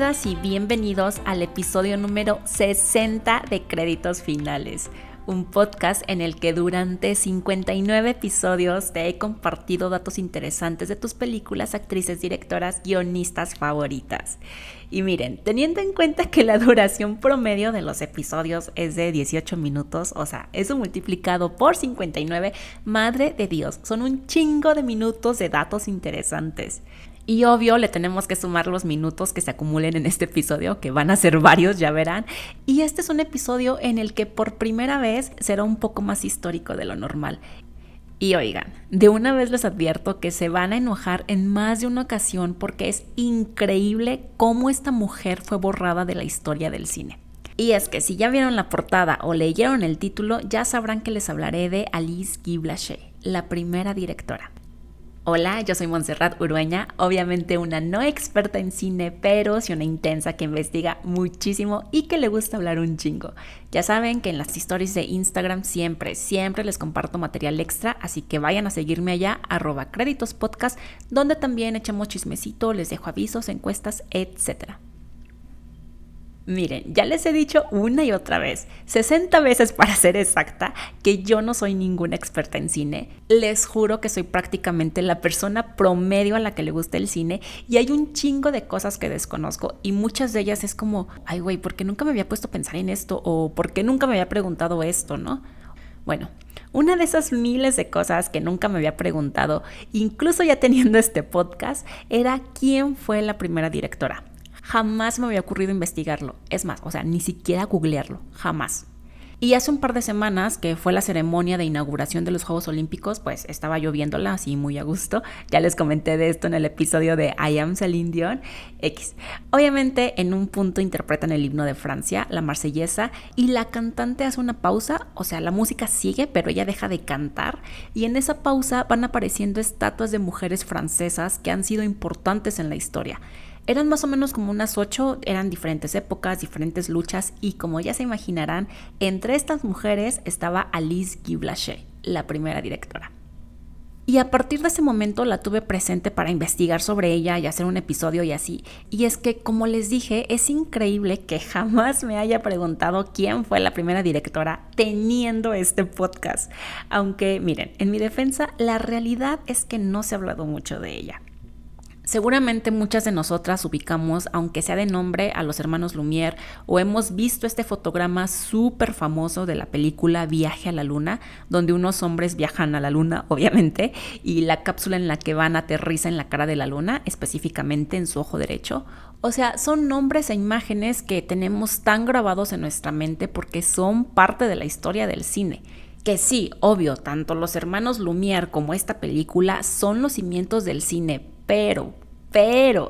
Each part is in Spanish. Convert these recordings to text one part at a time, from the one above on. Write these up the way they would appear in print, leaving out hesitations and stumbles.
Bienvenidas y bienvenidos al episodio número 60 de Créditos Finales, un podcast en el que durante 59 episodios te he compartido datos interesantes de tus películas, actrices, directoras, guionistas favoritas. Y miren, teniendo en cuenta que la duración promedio de los episodios es de 18 minutos, o sea, eso multiplicado por 59, madre de Dios, son un chingo de minutos de datos interesantes. Y obvio le tenemos que sumar los minutos que se acumulen en este episodio, que van a ser varios, ya verán. Y este es un episodio en el que por primera vez será un poco más histórico de lo normal. Y oigan, de una vez les advierto que se van a enojar en más de una ocasión porque es increíble cómo esta mujer fue borrada de la historia del cine. Y es que si ya vieron la portada o leyeron el título, ya sabrán que les hablaré de Alice Guy Blaché, la primera directora. Hola, yo soy Montserrat Urueña, obviamente una no experta en cine, pero sí una intensa que investiga muchísimo y que le gusta hablar un chingo. Ya saben que en las stories de Instagram siempre les comparto material extra, así que vayan a seguirme allá, @créditospodcast, donde también echamos chismecito, les dejo avisos, encuestas, etc. Miren, ya les he dicho una y otra vez, 60 veces para ser exacta, que yo no soy ninguna experta en cine. Les juro que soy prácticamente la persona promedio a la que le gusta el cine y hay un chingo de cosas que desconozco y muchas de ellas es como, ay güey, ¿por qué nunca me había puesto a pensar en esto? O ¿por qué nunca me había preguntado esto, no? Bueno, una de esas miles de cosas que nunca me había preguntado, incluso ya teniendo este podcast, era ¿quién fue la primera directora? Jamás me había ocurrido investigarlo. Es más, ni siquiera googlearlo. Jamás. Y hace un par de semanas, que fue la ceremonia de inauguración de los Juegos Olímpicos, pues estaba yo viéndola así muy a gusto. Ya les comenté de esto en el episodio de I Am Celine Dion X. Obviamente, en un punto interpretan el himno de Francia, la Marsellesa, y la cantante hace una pausa, o sea, la música sigue, pero ella deja de cantar. Y en esa pausa van apareciendo estatuas de mujeres francesas que han sido importantes en la historia. Eran más o menos como unas 8, eran diferentes épocas, diferentes luchas y como ya se imaginarán, entre estas mujeres estaba Alice Guy Blaché, la primera directora. Y a partir de ese momento la tuve presente para investigar sobre ella y hacer un episodio y así. Y es que, como les dije, es increíble que jamás me haya preguntado quién fue la primera directora teniendo este podcast. Aunque, miren, en mi defensa, la realidad es que no se ha hablado mucho de ella. Seguramente muchas de nosotras ubicamos, aunque sea de nombre, a los hermanos Lumière o hemos visto este fotograma súper famoso de la película Viaje a la Luna, donde unos hombres viajan a la luna, obviamente, y la cápsula en la que van aterriza en la cara de la luna, específicamente en su ojo derecho. O sea, son nombres e imágenes que tenemos tan grabados en nuestra mente porque son parte de la historia del cine. Que sí, obvio, tanto los hermanos Lumière como esta película son los cimientos del cine, pero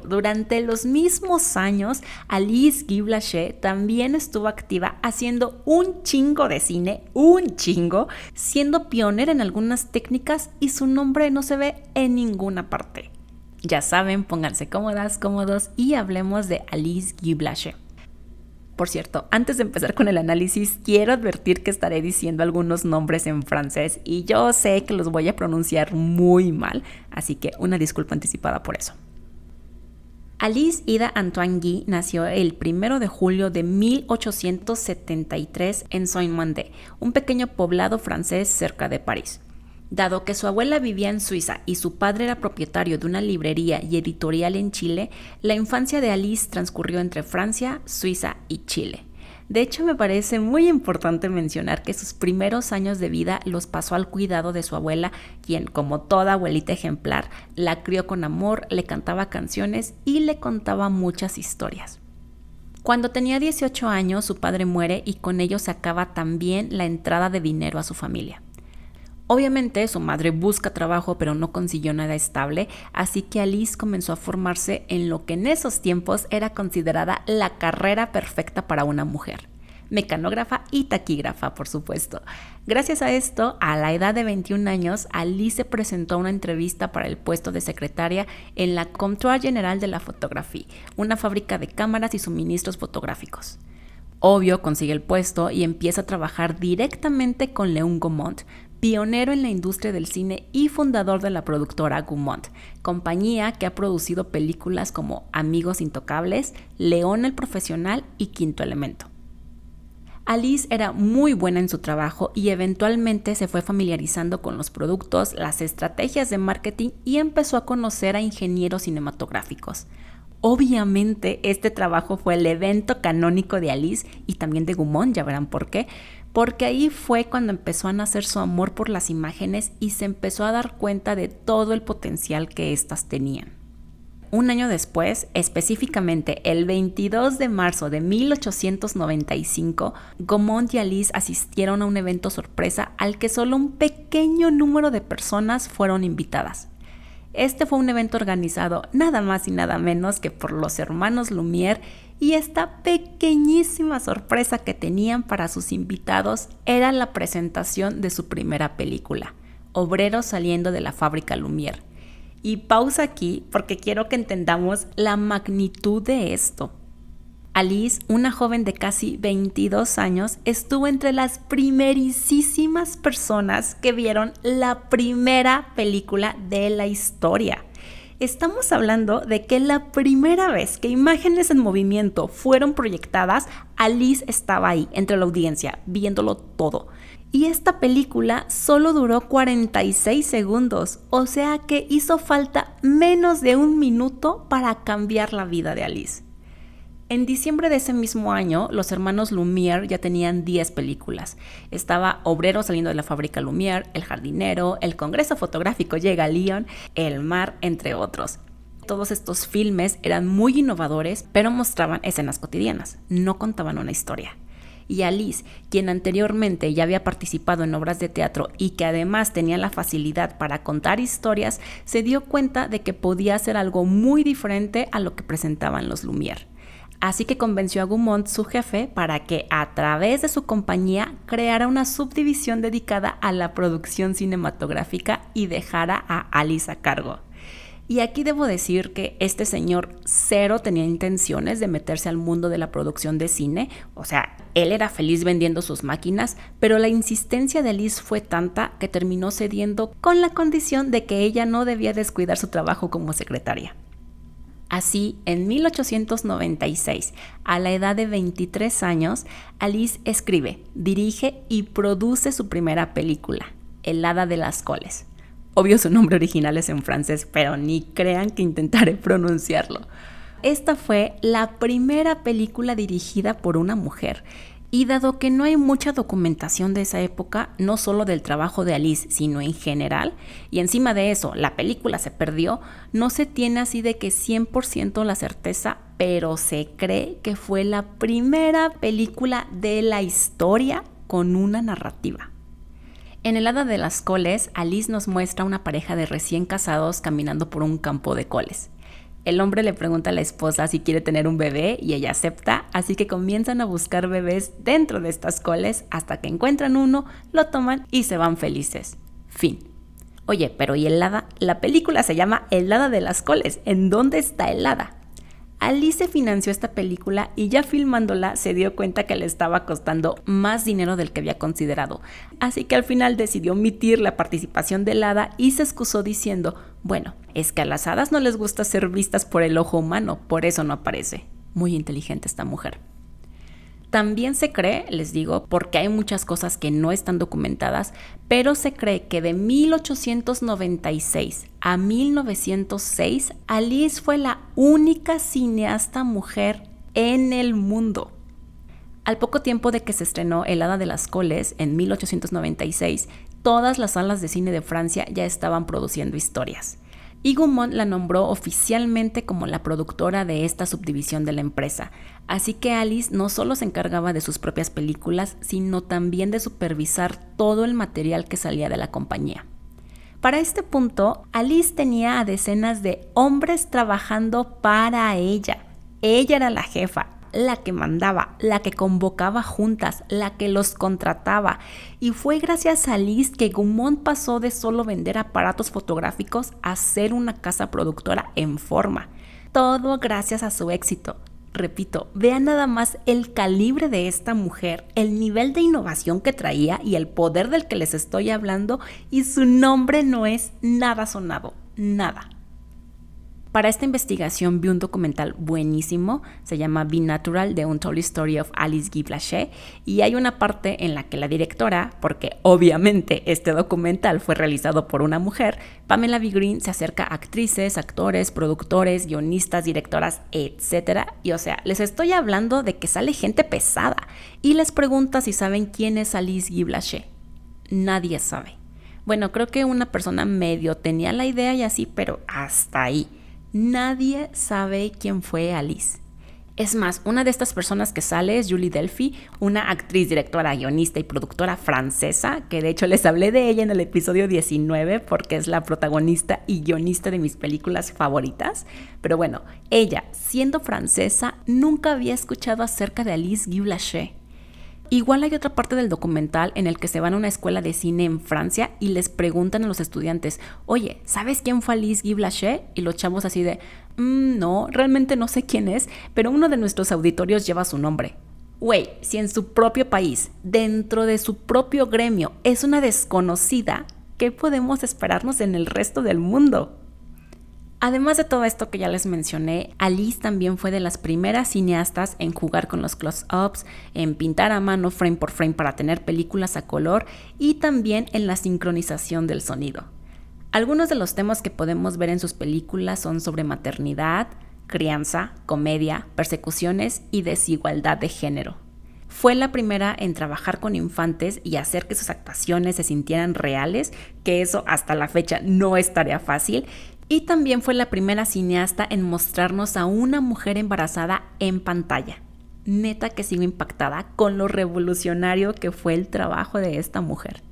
durante los mismos años, Alice Guy Blaché también estuvo activa haciendo un chingo de cine, siendo pionera en algunas técnicas y su nombre no se ve en ninguna parte. Ya saben, pónganse cómodas, cómodos y hablemos de Alice Guy Blaché. Por cierto, antes de empezar con el análisis, quiero advertir que estaré diciendo algunos nombres en francés y yo sé que los voy a pronunciar muy mal, así que una disculpa anticipada por eso. Alice Ida Antoine Guy nació el 1 de julio de 1873 en Saint-Mandé, un pequeño poblado francés cerca de París. Dado que su abuela vivía en Suiza y su padre era propietario de una librería y editorial en Chile, la infancia de Alice transcurrió entre Francia, Suiza y Chile. De hecho, me parece muy importante mencionar que sus primeros años de vida los pasó al cuidado de su abuela, quien, como toda abuelita ejemplar, la crió con amor, le cantaba canciones y le contaba muchas historias. Cuando tenía 18 años, su padre muere y con ello se acaba también la entrada de dinero a su familia. Obviamente su madre busca trabajo pero no consiguió nada estable, así que Alice comenzó a formarse en lo que en esos tiempos era considerada la carrera perfecta para una mujer. Mecanógrafa y taquígrafa, por supuesto. Gracias a esto, a la edad de 21 años, Alice se presentó a una entrevista para el puesto de secretaria en la Comptoir General de la Photographie, una fábrica de cámaras y suministros fotográficos. Obvio, consigue el puesto y empieza a trabajar directamente con Léon Gaumont, pionero en la industria del cine y fundador de la productora Gaumont, compañía que ha producido películas como Amigos Intocables, León el Profesional y Quinto Elemento. Alice era muy buena en su trabajo y eventualmente se fue familiarizando con los productos, las estrategias de marketing y empezó a conocer a ingenieros cinematográficos. Obviamente este trabajo fue el evento canónico de Alice y también de Gaumont, ya verán por qué, porque ahí fue cuando empezó a nacer su amor por las imágenes y se empezó a dar cuenta de todo el potencial que éstas tenían. Un año después, específicamente el 22 de marzo de 1895, Gaumont y Alice asistieron a un evento sorpresa al que solo un pequeño número de personas fueron invitadas. Este fue un evento organizado nada más y nada menos que por los hermanos Lumière y esta pequeñísima sorpresa que tenían para sus invitados era la presentación de su primera película, Obreros saliendo de la fábrica Lumière. Y pausa aquí porque quiero que entendamos la magnitud de esto. Alice, una joven de casi 22 años, estuvo entre las primerísimas personas que vieron la primera película de la historia. Estamos hablando de que la primera vez que imágenes en movimiento fueron proyectadas, Alice estaba ahí, entre la audiencia, viéndolo todo. Y esta película solo duró 46 segundos, o sea que hizo falta menos de un minuto para cambiar la vida de Alice. En diciembre de ese mismo año, los hermanos Lumière ya tenían 10 películas. Estaba Obrero saliendo de la fábrica Lumière, El jardinero, El Congreso fotográfico llega a Lyon, El mar, entre otros. Todos estos filmes eran muy innovadores, pero mostraban escenas cotidianas, no contaban una historia. Y Alice, quien anteriormente ya había participado en obras de teatro y que además tenía la facilidad para contar historias, se dio cuenta de que podía hacer algo muy diferente a lo que presentaban los Lumière. Así que convenció a Gaumont, su jefe, para que a través de su compañía creara una subdivisión dedicada a la producción cinematográfica y dejara a Alice a cargo. Y aquí debo decir que este señor cero tenía intenciones de meterse al mundo de la producción de cine, o sea, él era feliz vendiendo sus máquinas, pero la insistencia de Alice fue tanta que terminó cediendo con la condición de que ella no debía descuidar su trabajo como secretaria. Así, en 1896, a la edad de 23 años, Alice escribe, dirige y produce su primera película, El hada de las coles. Obvio su nombre original es en francés, pero ni crean que intentaré pronunciarlo. Esta fue la primera película dirigida por una mujer. Y dado que no hay mucha documentación de esa época, no solo del trabajo de Alice, sino en general, y encima de eso la película se perdió, no se tiene así de que 100% la certeza, pero se cree que fue la primera película de la historia con una narrativa. En El hada de las coles, Alice nos muestra una pareja de recién casados caminando por un campo de coles. El hombre le pregunta a la esposa si quiere tener un bebé y ella acepta, así que comienzan a buscar bebés dentro de estas coles hasta que encuentran uno, lo toman y se van felices. Fin. Oye, pero ¿y el hada? La película se llama El hada de las coles. ¿En dónde está el hada? Alice financió esta película y ya filmándola se dio cuenta que le estaba costando más dinero del que había considerado. Así que al final decidió omitir la participación del hada y se excusó diciendo, bueno, es que a las hadas no les gusta ser vistas por el ojo humano, por eso no aparece. Muy inteligente esta mujer. También se cree, les digo, porque hay muchas cosas que no están documentadas, pero se cree que de 1896 a 1906, Alice fue la única cineasta mujer en el mundo. Al poco tiempo de que se estrenó El hada de las coles, en 1896, todas las salas de cine de Francia ya estaban produciendo historias. Y Gaumont la nombró oficialmente como la productora de esta subdivisión de la empresa, así que Alice no solo se encargaba de sus propias películas, sino también de supervisar todo el material que salía de la compañía. Para este punto, Alice tenía a decenas de hombres trabajando para ella. Ella era la jefa, la que mandaba, la que convocaba juntas, la que los contrataba. Y fue gracias a Alice que Gaumont pasó de solo vender aparatos fotográficos a ser una casa productora en forma. Todo gracias a su éxito. Repito, vean nada más el calibre de esta mujer, el nivel de innovación que traía y el poder del que les estoy hablando, y su nombre no es nada sonado, nada. Para esta investigación vi un documental buenísimo, se llama Be Natural, The Untold Story of Alice Guy Blaché, y hay una parte en la que la directora, porque obviamente este documental fue realizado por una mujer, Pamela B. Green, se acerca a actrices, actores, productores, guionistas, directoras, etc. Y o sea, les estoy hablando de que sale gente pesada y les pregunta si saben quién es Alice Guy Blaché. Nadie sabe. Bueno, creo que una persona medio tenía la idea y así, pero hasta ahí. Nadie sabe quién fue Alice. Es más, una de estas personas que sale es Julie Delpy, una actriz, directora, guionista y productora francesa, que de hecho les hablé de ella en el episodio 19 porque es la protagonista y guionista de mis películas favoritas. Pero bueno, ella, siendo francesa, nunca había escuchado acerca de Alice Guy Blaché. Igual hay otra parte del documental en el que se van a una escuela de cine en Francia y les preguntan a los estudiantes, oye, ¿sabes quién fue Alice Guy Blaché? Y los chavos así de, no, realmente no sé quién es, pero uno de nuestros auditorios lleva su nombre. Güey, si en su propio país, dentro de su propio gremio, es una desconocida, ¿qué podemos esperarnos en el resto del mundo? Además de todo esto que ya les mencioné, Alice también fue de las primeras cineastas en jugar con los close-ups, en pintar a mano frame por frame para tener películas a color y también en la sincronización del sonido. Algunos de los temas que podemos ver en sus películas son sobre maternidad, crianza, comedia, persecuciones y desigualdad de género. Fue la primera en trabajar con infantes y hacer que sus actuaciones se sintieran reales, que eso hasta la fecha no es tarea fácil. Y también fue la primera cineasta en mostrarnos a una mujer embarazada en pantalla. Neta que sigo impactada con lo revolucionario que fue el trabajo de esta mujer.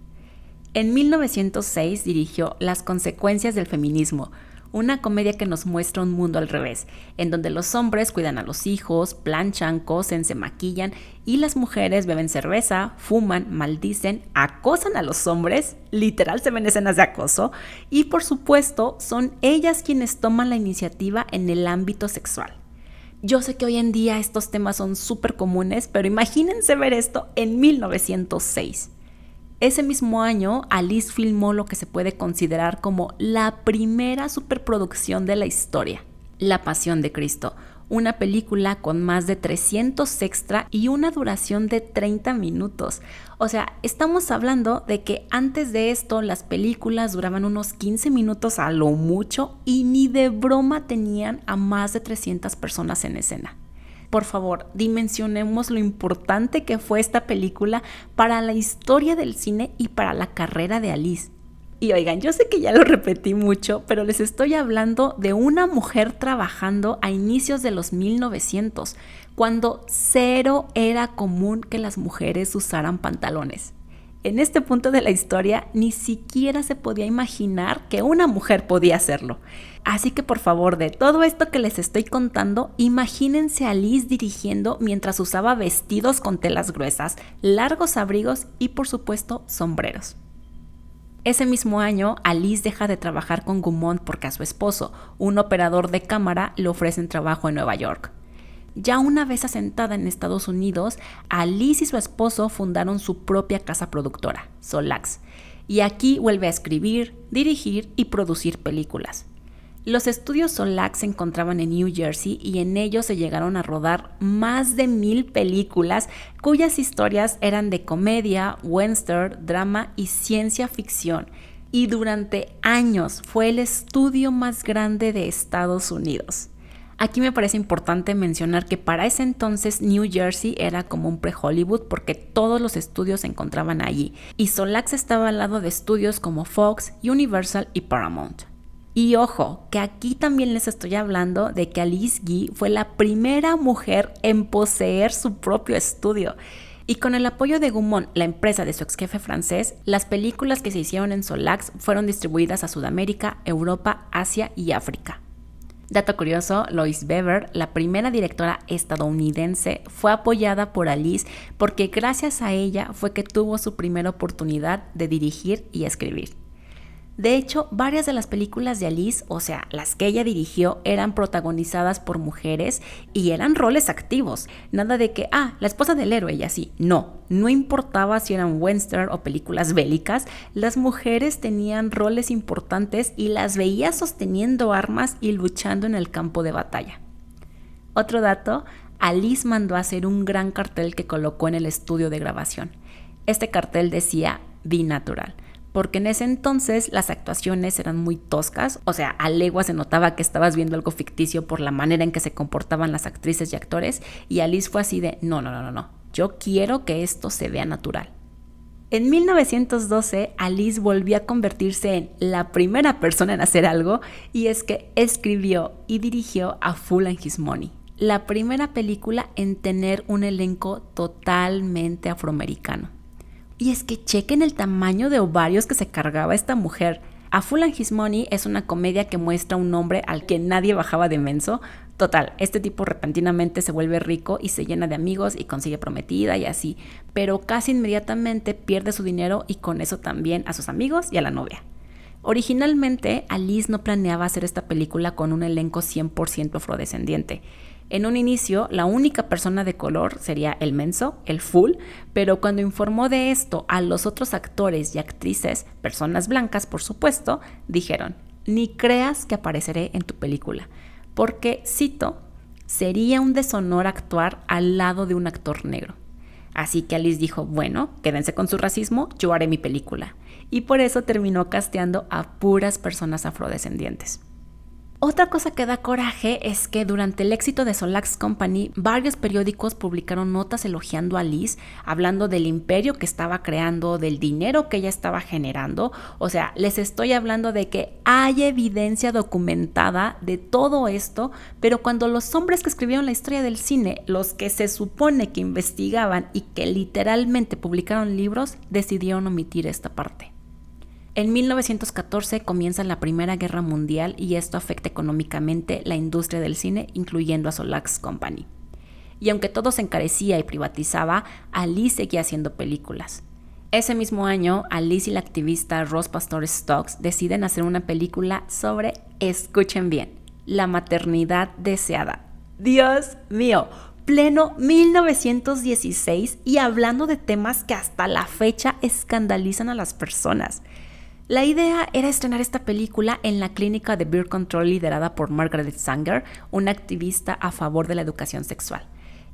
En 1906 dirigió Las consecuencias del feminismo, una comedia que nos muestra un mundo al revés, en donde los hombres cuidan a los hijos, planchan, cosen, se maquillan y las mujeres beben cerveza, fuman, maldicen, acosan a los hombres, literal se ven escenas de acoso, y por supuesto son ellas quienes toman la iniciativa en el ámbito sexual. Yo sé que hoy en día estos temas son súper comunes, pero imagínense ver esto en 1906. Ese mismo año, Alice filmó lo que se puede considerar como la primera superproducción de la historia, La Pasión de Cristo, una película con más de 300 extra y una duración de 30 minutos. O sea, estamos hablando de que antes de esto las películas duraban unos 15 minutos a lo mucho y ni de broma tenían a más de 300 personas en escena. Por favor, dimensionemos lo importante que fue esta película para la historia del cine y para la carrera de Alice. Y oigan, yo sé que ya lo repetí mucho, pero les estoy hablando de una mujer trabajando a inicios de los 1900, cuando cero era común que las mujeres usaran pantalones. En este punto de la historia ni siquiera se podía imaginar que una mujer podía hacerlo. Así que por favor, de todo esto que les estoy contando, imagínense a Alice dirigiendo mientras usaba vestidos con telas gruesas, largos abrigos y por supuesto sombreros. Ese mismo año, Alice deja de trabajar con Gaumont porque a su esposo, un operador de cámara, le ofrecen trabajo en Nueva York. Ya una vez asentada en Estados Unidos, Alice y su esposo fundaron su propia casa productora, Solax, y aquí vuelve a escribir, dirigir y producir películas. Los estudios Solax se encontraban en New Jersey y en ellos se llegaron a rodar más de 1000 películas cuyas historias eran de comedia, western, drama y ciencia ficción. Y durante años fue el estudio más grande de Estados Unidos. Aquí me parece importante mencionar que para ese entonces New Jersey era como un pre-Hollywood porque todos los estudios se encontraban allí y Solax estaba al lado de estudios como Fox, Universal y Paramount. Y ojo, que aquí también les estoy hablando de que Alice Guy fue la primera mujer en poseer su propio estudio. Y con el apoyo de Gaumont, la empresa de su ex jefe francés, las películas que se hicieron en Solax fueron distribuidas a Sudamérica, Europa, Asia y África. Dato curioso, Lois Weber, la primera directora estadounidense, fue apoyada por Alice porque gracias a ella fue que tuvo su primera oportunidad de dirigir y escribir. De hecho, varias de las películas de Alice, o sea, las que ella dirigió, eran protagonizadas por mujeres y eran roles activos. Nada de que, la esposa del héroe y así. No importaba si eran western o películas bélicas, las mujeres tenían roles importantes y las veía sosteniendo armas y luchando en el campo de batalla. Otro dato, Alice mandó a hacer un gran cartel que colocó en el estudio de grabación. Este cartel decía Be Natural, porque en ese entonces las actuaciones eran muy toscas, o sea, a legua se notaba que estabas viendo algo ficticio por la manera en que se comportaban las actrices y actores, y Alice fue así de, no, yo quiero que esto se vea natural. En 1912, Alice volvió a convertirse en la primera persona en hacer algo, y es que escribió y dirigió A Fool and His Money, la primera película en tener un elenco totalmente afroamericano. Y es que chequen el tamaño de ovarios que se cargaba esta mujer. A Fool and His Money es una comedia que muestra a un hombre al que nadie bajaba de menso. Total, este tipo repentinamente se vuelve rico y se llena de amigos y consigue prometida y así, pero casi inmediatamente pierde su dinero y con eso también a sus amigos y a la novia. Originalmente, Alice no planeaba hacer esta película con un elenco 100% afrodescendiente. En un inicio, la única persona de color sería el menso, el fool, pero cuando informó de esto a los otros actores y actrices, personas blancas por supuesto, dijeron, ni creas que apareceré en tu película, porque, cito, sería un deshonor actuar al lado de un actor negro. Así que Alice dijo, bueno, quédense con su racismo, yo haré mi película. Y por eso terminó casteando a puras personas afrodescendientes. Otra cosa que da coraje es que durante el éxito de Solax Company, varios periódicos publicaron notas elogiando a Alice, hablando del imperio que estaba creando, del dinero que ella estaba generando. O sea, les estoy hablando de que hay evidencia documentada de todo esto, pero cuando los hombres que escribieron la historia del cine, los que se supone que investigaban y que literalmente publicaron libros, decidieron omitir esta parte. En 1914 comienza la Primera Guerra Mundial y esto afecta económicamente la industria del cine, incluyendo a Solax Company. Y aunque todo se encarecía y privatizaba, Alice seguía haciendo películas. Ese mismo año, Alice y la activista Ross Pastor Stokes deciden hacer una película sobre, escuchen bien, la maternidad deseada. ¡Dios mío! Pleno 1916 y hablando de temas que hasta la fecha escandalizan a las personas. La idea era estrenar esta película en la clínica de Birth Control liderada por Margaret Sanger, una activista a favor de la educación sexual.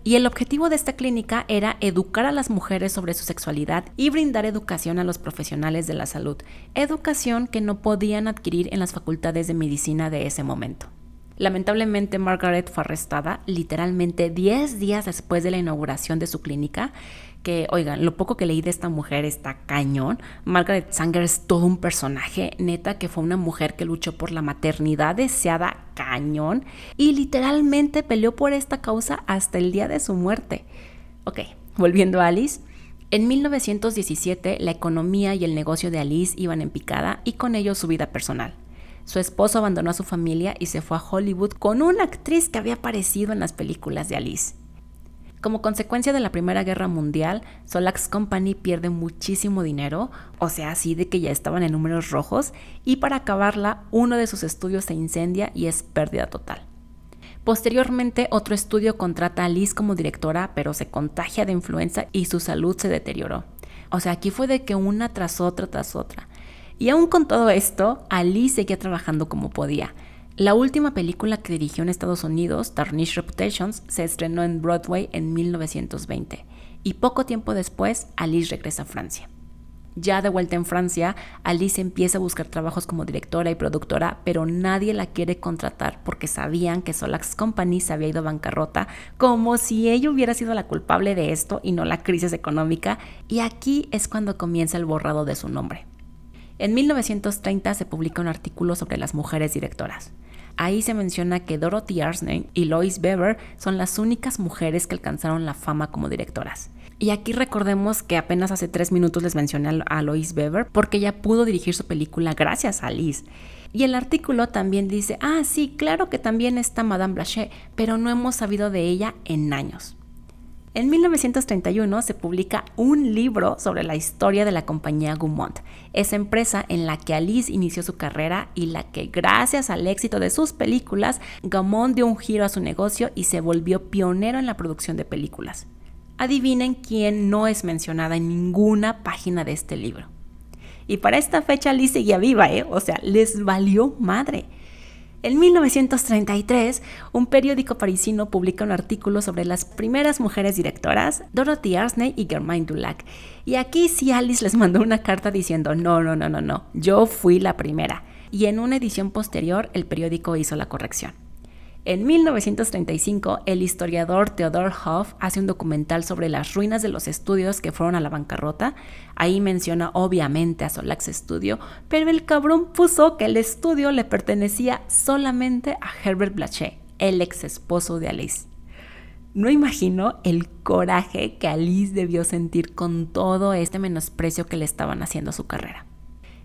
Y el objetivo de esta clínica era educar a las mujeres sobre su sexualidad y brindar educación a los profesionales de la salud, educación que no podían adquirir en las facultades de medicina de ese momento. Lamentablemente, Margaret fue arrestada literalmente 10 días después de la inauguración de su clínica, que, oigan, lo poco que leí de esta mujer está cañón. Margaret Sanger es todo un personaje, neta que fue una mujer que luchó por la maternidad deseada cañón y literalmente peleó por esta causa hasta el día de su muerte. Ok, volviendo a Alice. En 1917, la economía y el negocio de Alice iban en picada y con ello su vida personal. Su esposo abandonó a su familia y se fue a Hollywood con una actriz que había aparecido en las películas de Alice. Como consecuencia de la Primera Guerra Mundial, Solax Company pierde muchísimo dinero, o sea, así de que ya estaban en números rojos, y para acabarla, uno de sus estudios se incendia y es pérdida total. Posteriormente, otro estudio contrata a Alice como directora, pero se contagia de influenza y su salud se deterioró. O sea, aquí fue de que una tras otra. Y aún con todo esto, Alice seguía trabajando como podía. La última película que dirigió en Estados Unidos, Tarnished Reputations, se estrenó en Broadway en 1920 y poco tiempo después Alice regresa a Francia. Ya de vuelta en Francia, Alice empieza a buscar trabajos como directora y productora, pero nadie la quiere contratar porque sabían que Solax Company se había ido a bancarrota, como si ella hubiera sido la culpable de esto y no la crisis económica, y aquí es cuando comienza el borrado de su nombre. En 1930 se publica un artículo sobre las mujeres directoras. Ahí se menciona que Dorothy Arzner y Lois Weber son las únicas mujeres que alcanzaron la fama como directoras. Y aquí recordemos que apenas hace 3 minutos les mencioné a Lois Weber porque ella pudo dirigir su película gracias a Alice. Y el artículo también dice, sí, claro que también está Madame Blanchet, pero no hemos sabido de ella en años. En 1931 se publica un libro sobre la historia de la compañía Gaumont, esa empresa en la que Alice inició su carrera y la que, gracias al éxito de sus películas, Gaumont dio un giro a su negocio y se volvió pionero en la producción de películas. Adivinen quién no es mencionada en ninguna página de este libro. Y para esta fecha Alice seguía viva, o sea, les valió madre. En 1933, un periódico parisino publica un artículo sobre las primeras mujeres directoras, Dorothy Arsney y Germaine Dulac. Y aquí sí Alice les mandó una carta diciendo, no, yo fui la primera. Y en una edición posterior, el periódico hizo la corrección. En 1935, el historiador Theodor Hoff hace un documental sobre las ruinas de los estudios que fueron a la bancarrota. Ahí menciona obviamente a Solax Studio, pero el cabrón puso que el estudio le pertenecía solamente a Herbert Blaché, el ex esposo de Alice. No imagino el coraje que Alice debió sentir con todo este menosprecio que le estaban haciendo a su carrera.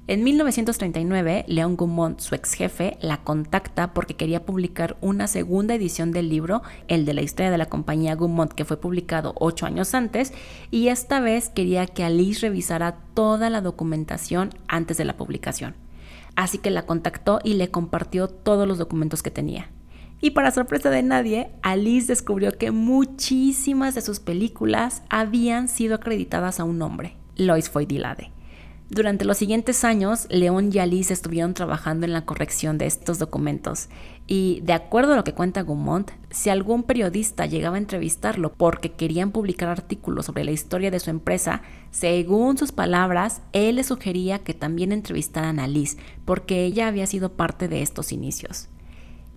En 1939, Léon Gaumont, su ex jefe, la contacta porque quería publicar una segunda edición del libro, el de la historia de la compañía Gaumont, que fue publicado 8 años antes, y esta vez quería que Alice revisara toda la documentación antes de la publicación. Así que la contactó y le compartió todos los documentos que tenía. Y para sorpresa de nadie, Alice descubrió que muchísimas de sus películas habían sido acreditadas a un hombre, Lois Foy-Dillade. Durante los siguientes años, León y Alice estuvieron trabajando en la corrección de estos documentos y, de acuerdo a lo que cuenta Gaumont, si algún periodista llegaba a entrevistarlo porque querían publicar artículos sobre la historia de su empresa, según sus palabras, él le sugería que también entrevistaran a Alice porque ella había sido parte de estos inicios.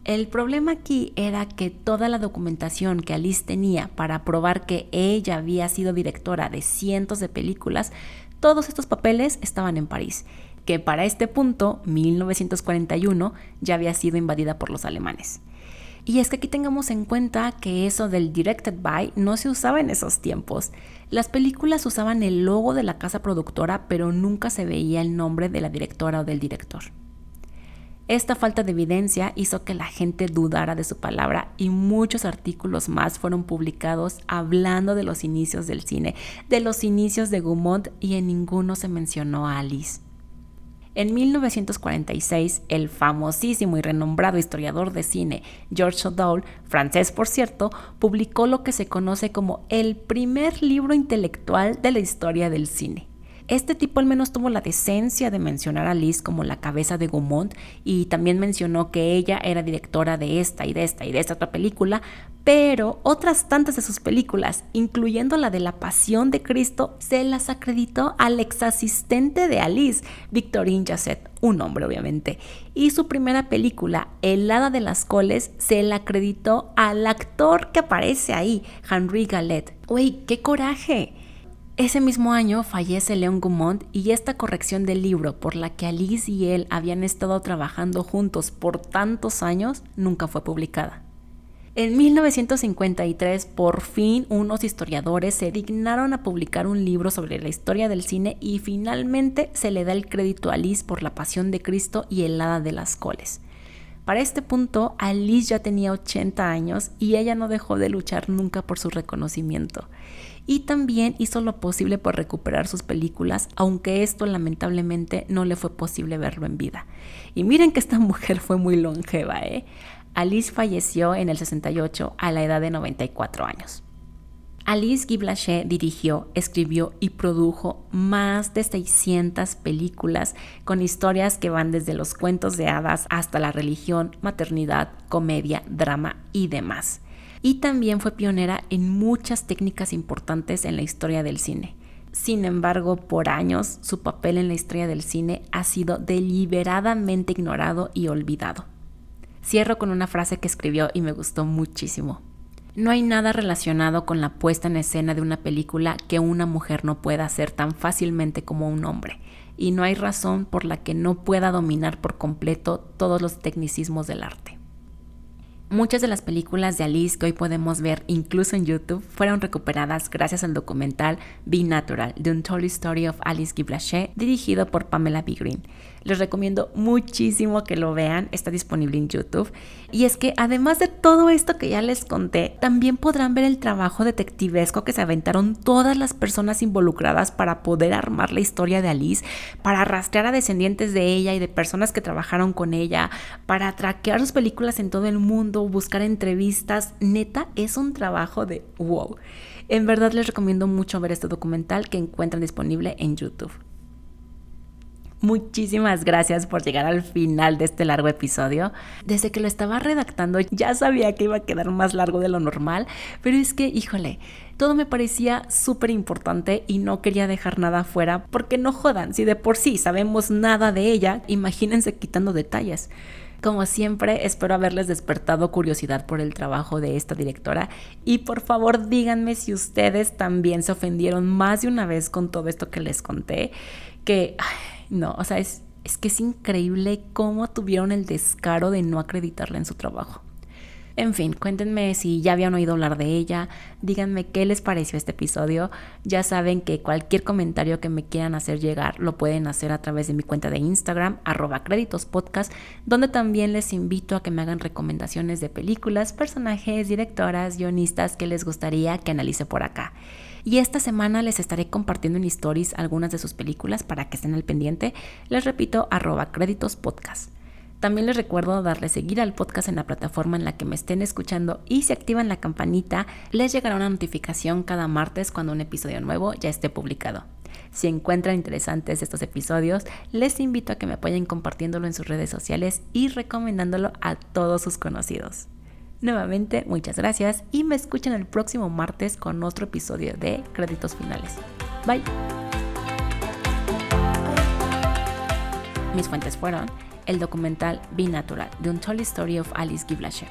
El problema aquí era que toda la documentación que Alice tenía para probar que ella había sido directora de cientos de películas, todos estos papeles estaban en París, que para este punto, 1941, ya había sido invadida por los alemanes. Y es que aquí tengamos en cuenta que eso del directed by no se usaba en esos tiempos. Las películas usaban el logo de la casa productora, pero nunca se veía el nombre de la directora o del director. Esta falta de evidencia hizo que la gente dudara de su palabra y muchos artículos más fueron publicados hablando de los inicios del cine, de los inicios de Gaumont, y en ninguno se mencionó a Alice. En 1946, el famosísimo y renombrado historiador de cine George O'Dowd, francés por cierto, publicó lo que se conoce como el primer libro intelectual de la historia del cine. Este tipo al menos tuvo la decencia de mencionar a Alice como la cabeza de Gaumont y también mencionó que ella era directora de esta y de esta y de esta otra película, pero otras tantas de sus películas, incluyendo la de La Pasión de Cristo, se las acreditó al ex asistente de Alice, Victorine Jasset, un hombre obviamente, y su primera película, El Hada de las Coles, se la acreditó al actor que aparece ahí, Henri Gallet. ¡Uy, qué coraje! Ese mismo año fallece Léon Gaumont y esta corrección del libro por la que Alice y él habían estado trabajando juntos por tantos años nunca fue publicada. En 1953, por fin, unos historiadores se dignaron a publicar un libro sobre la historia del cine y finalmente se le da el crédito a Alice por La Pasión de Cristo y El Hada de las Coles. Para este punto, Alice ya tenía 80 años y ella no dejó de luchar nunca por su reconocimiento. Y también hizo lo posible por recuperar sus películas, aunque esto lamentablemente no le fue posible verlo en vida. Y miren que esta mujer fue muy longeva, Alice falleció en el 68 a la edad de 94 años. Alice Guy Blaché dirigió, escribió y produjo más de 600 películas con historias que van desde los cuentos de hadas hasta la religión, maternidad, comedia, drama y demás. Y también fue pionera en muchas técnicas importantes en la historia del cine. Sin embargo, por años, su papel en la historia del cine ha sido deliberadamente ignorado y olvidado. Cierro con una frase que escribió y me gustó muchísimo. No hay nada relacionado con la puesta en escena de una película que una mujer no pueda hacer tan fácilmente como un hombre, y no hay razón por la que no pueda dominar por completo todos los tecnicismos del arte. Muchas de las películas de Alice que hoy podemos ver incluso en YouTube fueron recuperadas gracias al documental Be Natural, The Untold Story of Alice Guy Blaché, dirigido por Pamela B. Green. Les recomiendo muchísimo que lo vean, está disponible en YouTube. Y es que además de todo esto que ya les conté, también podrán ver el trabajo detectivesco que se aventaron todas las personas involucradas para poder armar la historia de Alice, para rastrear a descendientes de ella y de personas que trabajaron con ella, para traquear sus películas en todo el mundo, buscar entrevistas. Neta, es un trabajo de wow. En verdad les recomiendo mucho ver este documental que encuentran disponible en YouTube. Muchísimas gracias por llegar al final de este largo episodio. Desde que lo estaba redactando ya sabía que iba a quedar más largo de lo normal, pero es que, híjole, todo me parecía súper importante y no quería dejar nada fuera porque no jodan, si de por sí sabemos nada de ella, imagínense quitando detalles. Como siempre, espero haberles despertado curiosidad por el trabajo de esta directora y por favor díganme si ustedes también se ofendieron más de una vez con todo esto que les conté, que no, o sea, es que es increíble cómo tuvieron el descaro de no acreditarla en su trabajo. En fin, cuéntenme si ya habían oído hablar de ella, díganme qué les pareció este episodio. Ya saben que cualquier comentario que me quieran hacer llegar lo pueden hacer a través de mi cuenta de Instagram, @créditospodcast, donde también les invito a que me hagan recomendaciones de películas, personajes, directoras, guionistas que les gustaría que analice por acá. Y esta semana les estaré compartiendo en stories algunas de sus películas para que estén al pendiente. Les repito, @créditospodcast. También les recuerdo darle seguir al podcast en la plataforma en la que me estén escuchando y si activan la campanita, les llegará una notificación cada martes cuando un episodio nuevo ya esté publicado. Si encuentran interesantes estos episodios, les invito a que me apoyen compartiéndolo en sus redes sociales y recomendándolo a todos sus conocidos. Nuevamente, muchas gracias y me escuchan el próximo martes con otro episodio de Créditos Finales. Bye. Mis fuentes fueron el documental Be Natural, The Untold Story of Alice Guy Blaché.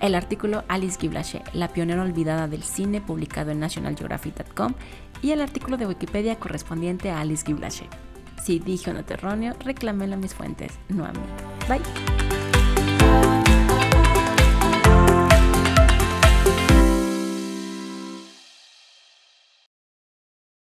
El artículo Alice Guy Blaché, la pionera olvidada del cine, publicado en nationalgeographic.com, y el artículo de Wikipedia correspondiente a Alice Guy Blaché. Si dije un erróneo, reclámenlo a mis fuentes, no a mí. Bye.